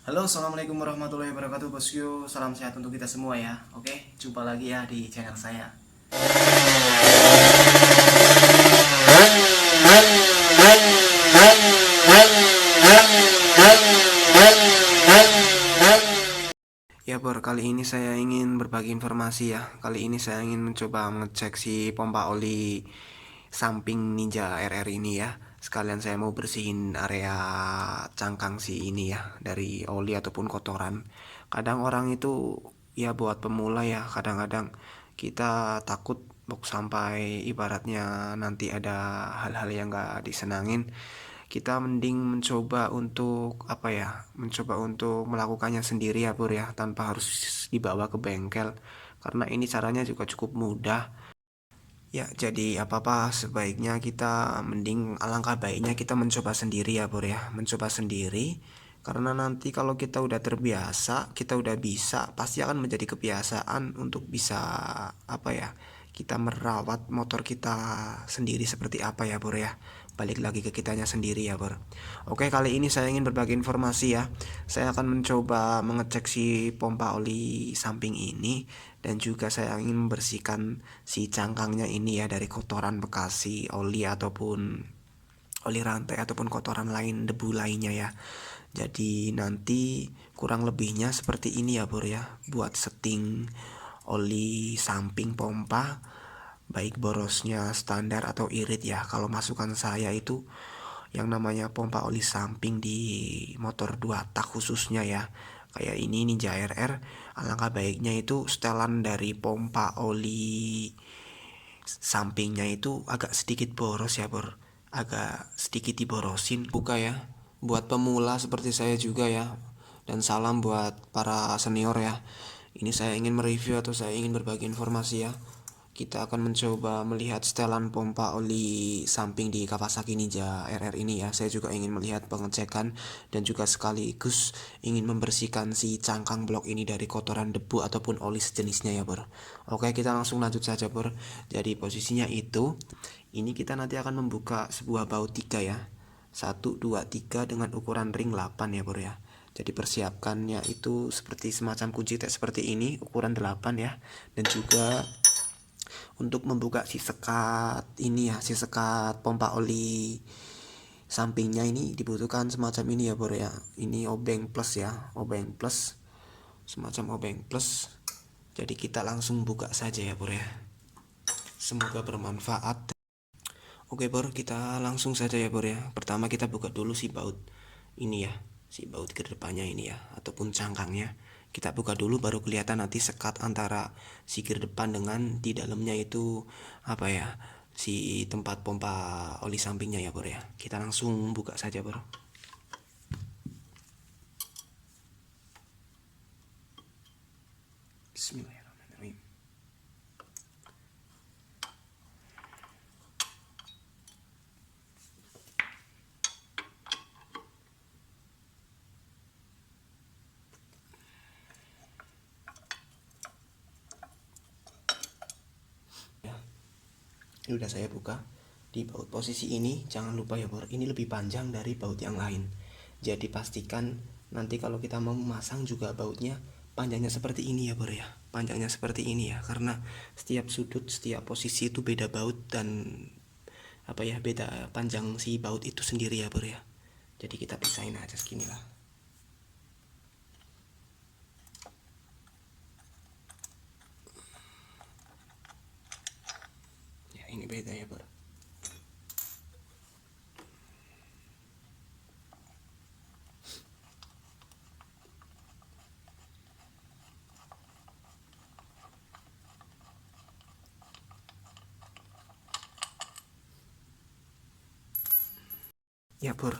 Halo, assalamualaikum warahmatullahi wabarakatuh, bosku. Salam sehat untuk kita semua ya. Oke, jumpa lagi ya di channel saya. Ya Bor, kali ini saya ingin berbagi informasi ya. Kali ini saya ingin mencoba mengecek si pompa oli samping Ninja RR ini ya. Sekalian saya mau bersihin area cangkang si ini ya, dari oli ataupun kotoran. Kadang orang itu ya buat pemula ya, kadang-kadang kita takut sampai ibaratnya nanti ada hal-hal yang gak disenangin. Kita mending mencoba untuk apa ya, mencoba untuk melakukannya sendiri ya Pur ya, tanpa harus dibawa ke bengkel, karena ini caranya juga cukup mudah ya. Jadi apa-apa sebaiknya kita mending, alangkah baiknya kita mencoba sendiri ya Pur ya, mencoba sendiri. Karena nanti kalau kita udah terbiasa, kita udah bisa, pasti akan menjadi kebiasaan untuk bisa apa ya, kita merawat motor kita sendiri seperti apa ya Pur ya. Balik lagi ke kitanya sendiri ya Pur. Oke, kali ini saya ingin berbagi informasi ya. Saya akan mencoba mengecek si pompa oli samping ini, dan juga saya ingin membersihkan si cangkangnya ini ya dari kotoran bekas si oli ataupun oli rantai ataupun kotoran lain, debu lainnya ya. Jadi nanti kurang lebihnya seperti ini ya Pur ya, buat setting oli samping pompa, baik borosnya standar atau irit ya. Kalau masukan saya itu yang namanya pompa oli samping di motor 2 tak khususnya ya, kayak ini Ninja RR, alangkah baiknya itu setelan dari pompa oli sampingnya itu agak sedikit boros ya Bor, agak sedikit diborosin buka ya, buat pemula seperti saya juga ya. Dan salam buat para senior ya. Ini saya ingin mereview atau saya ingin berbagi informasi ya. Kita akan mencoba melihat setelan pompa oli samping di Kawasaki Ninja RR ini ya. Saya juga ingin melihat pengecekan dan juga sekaligus ingin membersihkan si cangkang blok ini dari kotoran debu ataupun oli sejenisnya ya Bor. Oke, kita langsung lanjut saja Bor. Jadi posisinya itu, ini kita nanti akan membuka sebuah baut 3 ya. 1, 2, 3 dengan ukuran ring 8 ya Bor ya. Jadi persiapkannya itu seperti semacam kunci tek seperti ini, ukuran 8 ya. Dan juga untuk membuka si sekat ini ya, si sekat pompa oli sampingnya ini dibutuhkan semacam ini ya Bro ya. Ini obeng plus ya, obeng plus, semacam obeng plus. Jadi kita langsung buka saja ya Bro ya. Semoga bermanfaat. Oke Bro, kita langsung saja ya Bro ya. Pertama kita buka dulu si baut ini ya, si baut ke depannya ini ya, ataupun cangkangnya. Kita buka dulu baru kelihatan nanti sekat antara si gear depan dengan di dalamnya itu apa ya, si tempat pompa oli sampingnya ya Bro ya. Kita langsung buka saja Bro. Bismillahirrahmanirrahim. Ya, ini udah saya buka. Di baut posisi ini jangan lupa ya Bro, ini lebih panjang dari baut yang lain. Jadi pastikan nanti kalau kita mau memasang juga bautnya panjangnya seperti ini ya Bro ya. Panjangnya seperti ini ya, karena setiap sudut, setiap posisi itu beda baut dan apa ya, beda panjang si baut itu sendiri ya Bro ya. Jadi kita pisahin aja segini lah. Ya ini beda ya Bro. Ya Bro,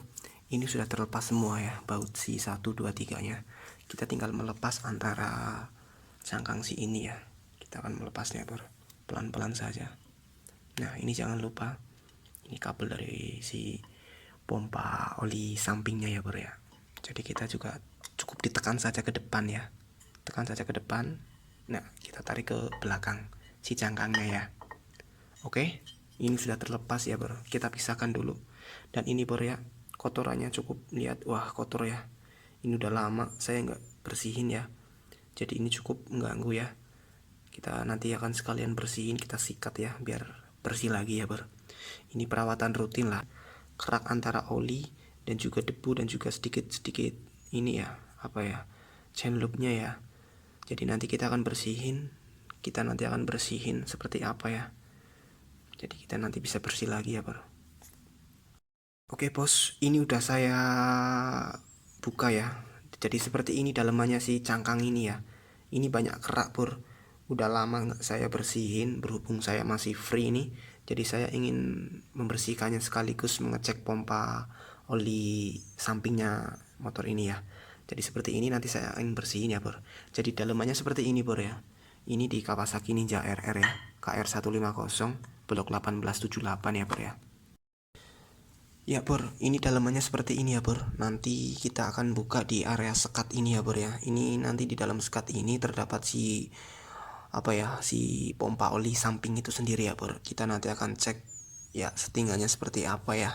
ini sudah terlepas semua ya, baut si 1, 2, 3 nya. Kita tinggal melepas antara cangkang si ini ya. Kita akan melepasnya Bro, pelan-pelan saja. Nah ini jangan lupa, ini kabel dari si pompa oli sampingnya ya Bro ya. Jadi kita juga cukup ditekan saja ke depan ya. Tekan saja ke depan. Nah kita tarik ke belakang si cangkangnya ya. Oke, ini sudah terlepas ya Bro. Kita pisahkan dulu. Dan ini Bro ya, kotorannya cukup, lihat, wah kotor ya. Ini udah lama saya nggak bersihin ya, jadi ini cukup mengganggu ya. Kita nanti akan sekalian bersihin, kita sikat ya biar bersih lagi ya bro. Ini perawatan rutin lah, kerak antara oli dan juga debu dan juga sedikit-sedikit ini ya, apa ya, chain loopnya ya. Jadi nanti kita akan bersihin, seperti apa ya. Jadi kita nanti bisa bersih lagi ya bro. Oke bos, ini udah saya buka ya. Jadi seperti ini dalamannya si cangkang ini ya. Ini banyak kerak pur. Udah lama nggak saya bersihin, berhubung saya masih free nih. Jadi saya ingin membersihkannya sekaligus mengecek pompa oli sampingnya motor ini ya. Jadi seperti ini nanti saya ingin bersihin ya pur. Jadi dalamannya seperti ini pur ya. Ini di Kawasaki Ninja RR ya, KR150 blok 1878 ya pur ya. Ya Bor, ini dalamannya seperti ini ya Bor. Nanti kita akan buka di area sekat ini ya Bor ya. Ini nanti di dalam sekat ini terdapat si apa ya, si pompa oli samping itu sendiri ya Bor. Kita nanti akan cek ya settingnya seperti apa ya.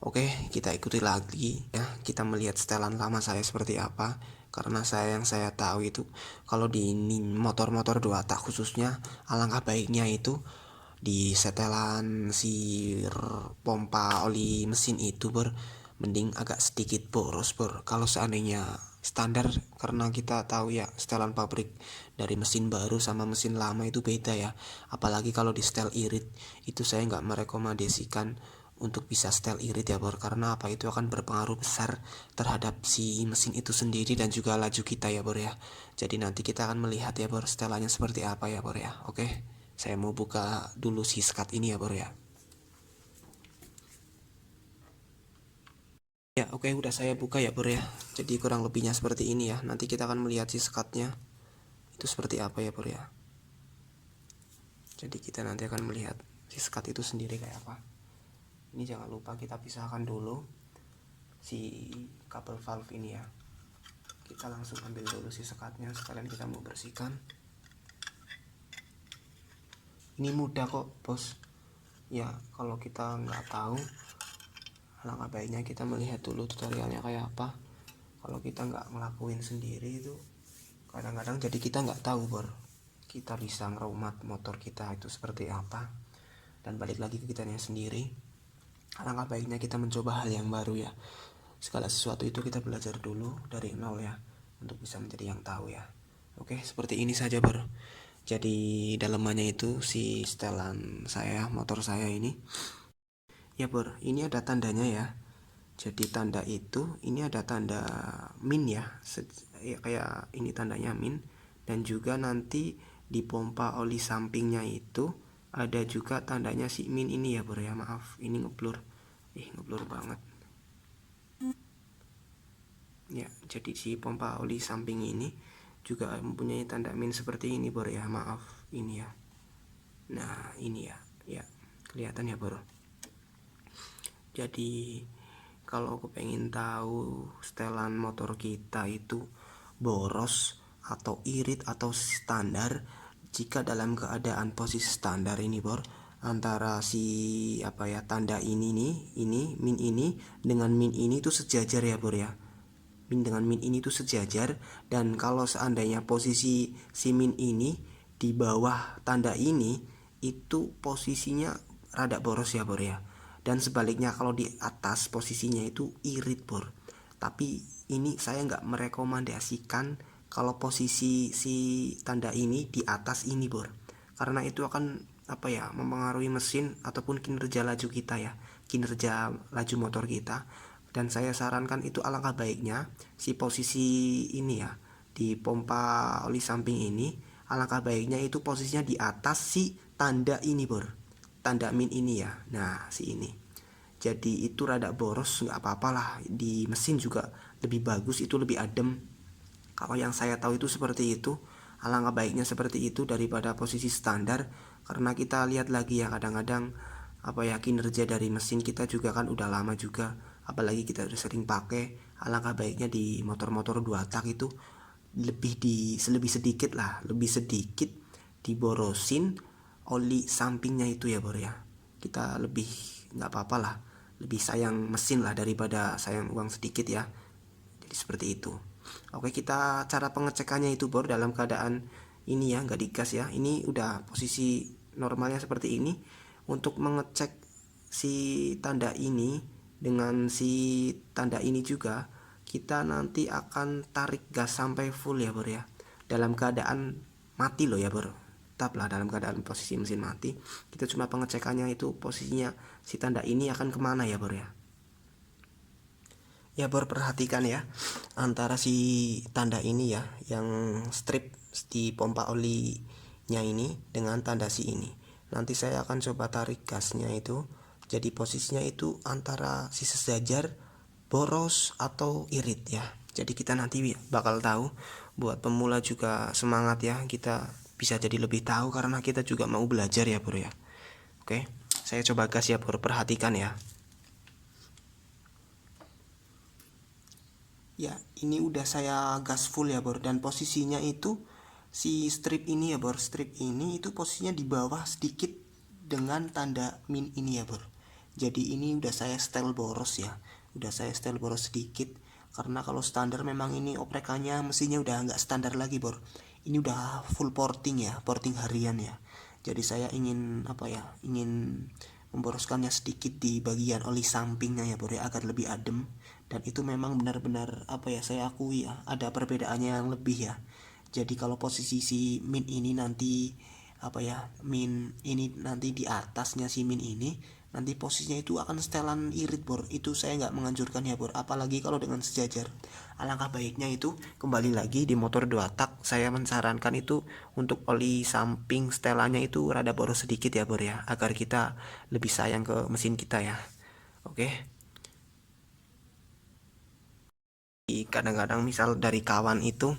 Oke, kita ikuti lagi ya. Kita melihat setelan lama saya seperti apa. Karena yang saya tahu itu kalau di motor-motor dua tak khususnya, alangkah baiknya itu di setelan si pompa oli mesin itu mending agak sedikit boros kalau seandainya standar, karena kita tahu ya setelan pabrik dari mesin baru sama mesin lama itu beda ya. Apalagi kalau di setel irit itu saya nggak merekomendasikan untuk bisa setel irit ya karena apa, itu akan berpengaruh besar terhadap si mesin itu sendiri dan juga laju kita ya ya. Jadi nanti kita akan melihat ya setelannya seperti apa ya ya. Oke, saya mau buka dulu si sekat ini ya ya. Ya oke, udah saya buka ya ya. Jadi kurang lebihnya seperti ini ya. Nanti kita akan melihat si sekatnya itu seperti apa ya ya. Jadi kita nanti akan melihat si sekat itu sendiri kayak apa. Ini jangan lupa kita pisahkan dulu si kabel valve ini ya. Kita langsung ambil dulu si sekatnya, sekalian kita mau bersihkan. Ini mudah kok bos ya. Kalau kita nggak tahu, alangkah baiknya kita melihat dulu tutorialnya kayak apa. Kalau kita nggak ngelakuin sendiri itu kadang-kadang jadi kita nggak tahu kita bisa ngerumat motor kita itu seperti apa. Dan balik lagi ke kitanya sendiri, alangkah baiknya kita mencoba hal yang baru ya. Segala sesuatu itu kita belajar dulu dari nol ya, untuk bisa menjadi yang tahu ya. Oke, seperti ini saja Jadi dalamannya itu si setelan saya, motor saya ini ya ini ada tandanya ya. Jadi tanda itu, ini ada tanda min ya, ya kayak ini tandanya min. Dan juga nanti di pompa oli sampingnya itu ada juga tandanya si min ini ya ya. Maaf ini ngeblur, ngeblur banget ya. Jadi si pompa oli samping ini juga mempunyai tanda min seperti ini ya. Maaf ini ya. Nah ini ya, ya kelihatan ya Jadi kalau aku pengen tahu setelan motor kita itu boros atau irit atau standar, jika dalam keadaan posisi standar ini antara si apa ya, tanda ini nih, ini min ini dengan min ini tuh sejajar ya ya. Min dengan min ini tuh sejajar. Dan kalau seandainya posisi si min ini di bawah tanda ini, itu posisinya rada boros ya ya. Dan sebaliknya kalau di atas posisinya itu irit Tapi ini saya nggak merekomendasikan kalau posisi si tanda ini di atas ini karena itu akan apa ya, mempengaruhi mesin ataupun kinerja laju kita ya, kinerja laju motor kita. Dan saya sarankan itu alangkah baiknya si posisi ini ya, di pompa oli samping ini, alangkah baiknya itu posisinya di atas si tanda ini tanda min ini ya. Nah si ini, jadi itu rada boros nggak apa-apa lah, di mesin juga lebih bagus, itu lebih adem. Kalau yang saya tahu itu seperti itu, alangkah baiknya seperti itu daripada posisi standar. Karena kita lihat lagi ya, kadang-kadang apa ya, kinerja dari mesin kita juga kan udah lama juga, apalagi kita udah sering pakai. Alangkah baiknya di motor-motor dua tak itu lebih sedikit lah, lebih sedikit diborosin oli sampingnya itu ya ya. Kita lebih nggak apa-apa lah, lebih sayang mesin lah daripada sayang uang sedikit ya. Jadi seperti itu. Oke, kita cara pengecekannya itu bor dalam keadaan ini ya, nggak digas ya. Ini udah posisi normalnya seperti ini. Untuk mengecek si tanda ini dengan si tanda ini juga, kita nanti akan tarik gas sampai full ya bor ya. Dalam keadaan mati loh ya bor. Tetaplah dalam keadaan posisi mesin mati. Kita cuma pengecekannya itu posisinya si tanda ini akan kemana ya bor ya. Ya bor, perhatikan ya, antara si tanda ini ya, yang strip di pompa olinya ini dengan tanda si ini. Nanti saya akan coba tarik gasnya itu. Jadi posisinya itu antara si sejajar, boros atau irit ya. Jadi kita nanti bakal tahu. Buat pemula juga semangat ya, kita bisa jadi lebih tahu karena kita juga mau belajar ya bro ya. Oke, saya coba gas ya bro, perhatikan ya. Ya, ini udah saya gas full ya bor, dan posisinya itu si strip ini ya bor, strip ini itu posisinya di bawah sedikit dengan tanda min ini ya bor. Jadi ini udah saya setel boros ya, udah saya setel boros sedikit karena kalau standar memang ini oprekannya mesinnya udah nggak standar lagi bor. Ini udah full porting ya, porting harian ya. Jadi saya ingin apa ya, ingin memboroskannya sedikit di bagian oli sampingnya ya bor ya, agar lebih adem. Dan itu memang benar-benar apa ya, saya akui ya, ada perbedaannya yang lebih ya. Jadi kalau posisi si min ini nanti apa ya, min ini nanti di atasnya si min ini, nanti posisinya itu akan setelan irit bor. Itu saya nggak menganjurkan ya bor, apalagi kalau dengan sejajar. Alangkah baiknya itu kembali lagi di motor 2 tak, saya mensarankan itu untuk oli samping setelannya itu rada boros sedikit ya bor ya, agar kita lebih sayang ke mesin kita ya. Oke. Kadang-kadang misal dari kawan itu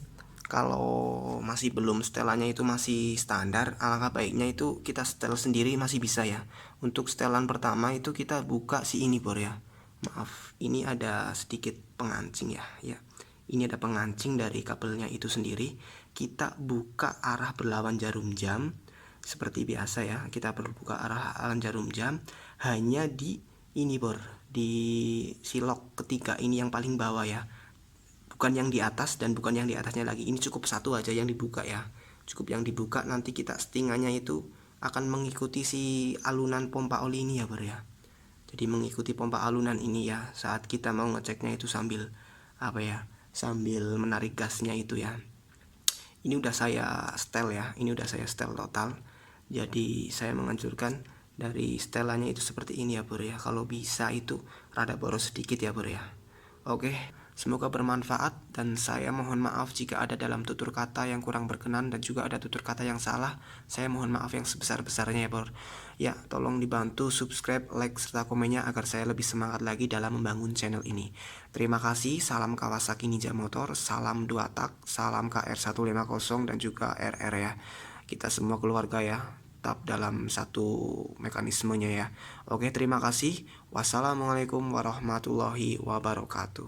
kalau masih belum setelannya itu masih standar, alangkah baiknya itu kita setel sendiri masih bisa ya. Untuk setelan pertama itu kita buka si ini bor ya. Maaf, ini ada sedikit pengancing ya. Ya, ini ada pengancing dari kabelnya itu sendiri. Kita buka arah berlawan jarum jam seperti biasa ya. Kita perlu buka arah jarum jam hanya di ini bor, di silok ketiga ini yang paling bawah ya, bukan yang di atas dan bukan yang di atasnya lagi. Ini cukup satu aja yang dibuka ya, cukup yang dibuka. Nanti kita settingannya itu akan mengikuti si alunan pompa oli ini ya bro ya. Jadi mengikuti pompa alunan ini ya, saat kita mau ngeceknya itu sambil apa ya, sambil menarik gasnya itu ya. Ini udah saya setel ya, ini udah saya setel total. Jadi saya menganjurkan dari setelannya itu seperti ini ya bro ya. Kalau bisa itu rada boros sedikit ya bro ya. Oke, semoga bermanfaat dan saya mohon maaf jika ada dalam tutur kata yang kurang berkenan dan juga ada tutur kata yang salah. Saya mohon maaf yang sebesar-besarnya ya bro. Ya, tolong dibantu subscribe, like, serta komennya agar saya lebih semangat lagi dalam membangun channel ini. Terima kasih, salam Kawasaki Ninja Motor, salam 2 tak, salam KR150 dan juga RR ya. Kita semua keluarga ya, tetap dalam satu mekanismenya ya. Oke, terima kasih. Wassalamualaikum warahmatullahi wabarakatuh.